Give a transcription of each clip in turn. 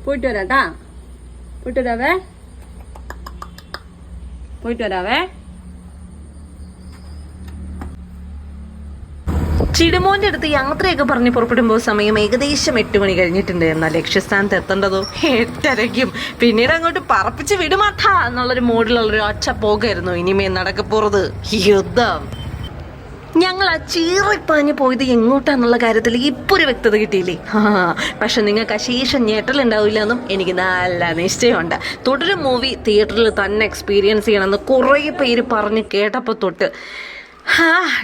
പോയിട്ട് വരാട്ടാ, പോയിട്ട് വരാവേ, പോയിട്ട് വരാവേ. ചിടുമോന്റെ അടുത്ത് യാത്രയൊക്കെ പറഞ്ഞ് പുറപ്പെടുമ്പോൾ സമയം ഏകദേശം 8 മണി കഴിഞ്ഞിട്ടുണ്ട്. എന്നാൽ ലക്ഷ്യസ്ഥാനത്ത് എത്തേണ്ടതോ 8:30. പിന്നീട് അങ്ങോട്ട് പറപ്പിച്ച് വിടുമാട്ടാ എന്നുള്ളൊരു മൂഡിലുള്ളൊരു ഒച്ച പോകായിരുന്നു. ഇനിമേ നടക്കപ്പോറത് യുദ്ധം. ഞങ്ങൾ ആ ചീറിപ്പാഞ്ഞ് പോയത് എങ്ങോട്ടാന്നുള്ള കാര്യത്തിൽ ഇപ്പൊ ഒരു വ്യക്തത കിട്ടിയില്ലേ? പക്ഷെ നിങ്ങൾക്ക് അശേഷം ഞെട്ടലുണ്ടാവില്ല എന്നും എനിക്ക് നല്ല നിശ്ചയമുണ്ട്. തുടരും മൂവി തിയേറ്ററിൽ തന്നെ എക്സ്പീരിയൻസ് ചെയ്യണമെന്ന് കുറേ പേര് പറഞ്ഞ് കേട്ടപ്പോൾ തൊട്ട്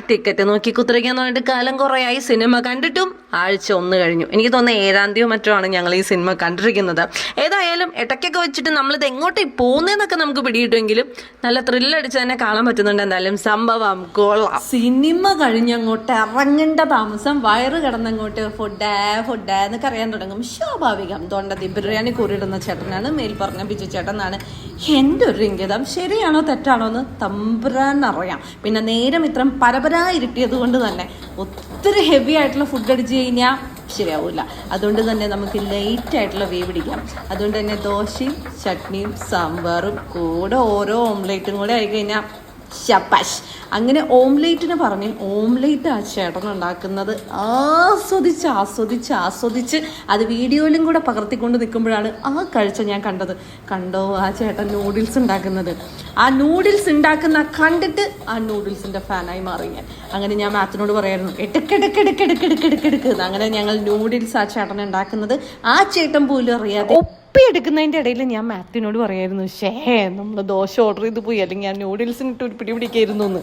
ടിക്കറ്റ് നോക്കി കുത്തിരിക്കാൻ പറഞ്ഞിട്ട് കാലം കുറേയായി. സിനിമ കണ്ടിട്ടും ആഴ്ച 1 കഴിഞ്ഞു. എനിക്ക് തോന്നുന്നത് 7-ാം തീയതി മറ്റോ ആണ് ഞങ്ങൾ ഈ സിനിമ കണ്ടിരിക്കുന്നത്. ഏതായാലും ഇടയ്ക്കൊക്കെ വെച്ചിട്ട് നമ്മളിത് എങ്ങോട്ടേ പോകുന്നതെന്നൊക്കെ നമുക്ക് പിടികിട്ടുമെങ്കിലും നല്ല ത്രില്ലടിച്ച് തന്നെ കാണാൻ പറ്റുന്നുണ്ട്. എന്തായാലും സംഭവം കൊള്ളാം. സിനിമ കഴിഞ്ഞങ്ങോട്ട് ഇറങ്ങേണ്ട താമസം വയറ് കിടന്നങ്ങോട്ട് ഫുഡ് എന്നൊക്കെ അറിയാൻ തുടങ്ങും. സ്വാഭാവികം. തൊണ്ടതി ബിരിയാണി കൂറിയിടുന്ന ചേട്ടനാണ്, മേൽ പറഞ്ഞ ബിജു ചേട്ടനാണ്. എൻ്റെ ഒരു ഇംഗിതം ശരിയാണോ തെറ്റാണോ എന്ന് തമ്പുരാൻ അറിയാം. പിന്നെ നേരം ഇത്രയും പരപരായിരുട്ടിയത് കൊണ്ട് തന്നെ ഒത്തിരി ഹെവി ആയിട്ടുള്ള ഫുഡ് അടിച്ച് കഴിഞ്ഞാൽ ശരിയാവില്ല. അതുകൊണ്ട് തന്നെ നമുക്ക് ലൈറ്റ് ആയിട്ടുള്ള വേ പിടിക്കാം. അതുകൊണ്ട് തന്നെ ദോശയും ചട്നിയും സാമ്പാറും കൂടെ ഓരോ ഓംലേറ്റും കൂടെ ആയിക്കഴിഞ്ഞാൽ ശപ്പാശ്. അങ്ങനെ ഓംലേറ്റിന് പറഞ്ഞ് ഓംലേറ്റ് ആ ചേട്ടൻ ഉണ്ടാക്കുന്നത് ആസ്വദിച്ച് അത് വീഡിയോയിലും കൂടെ പകർത്തിക്കൊണ്ട് നിൽക്കുമ്പോഴാണ് ആ കാഴ്ച ഞാൻ കണ്ടത്. കണ്ടോ ആ ചേട്ടൻ നൂഡിൽസ് ഉണ്ടാക്കുന്നത്? ആ നൂഡിൽസ് ഉണ്ടാക്കുന്ന കണ്ടിട്ട് ആ നൂഡിൽസിൻ്റെ ഫാനായി മാറി ഞാൻ. അങ്ങനെ ഞാൻ മാത്തിനോട് പറയായിരുന്നു എടുക്കെടുക്കെടുക്കെടുക്കെടുക്കെടുക്കെടുക്കെടുക്ക്. അങ്ങനെ ഞങ്ങൾ നൂഡിൽസ് ആ ചേട്ടൻ ഉണ്ടാക്കുന്നത് ആ ചേട്ടൻ പോലും അറിയാതെ എടുക്കുന്നതിൻ്റെ ഇടയിൽ ഞാൻ മാത്യുവിനോട് പറയായിരുന്നു, നമ്മൾ ദോശ ഓർഡർ ചെയ്ത് പോയി, അല്ലെങ്കിൽ ഞാൻ നൂഡിൽസിനിട്ട് ഒരു പിടിപിടിക്കായിരുന്നു എന്ന്.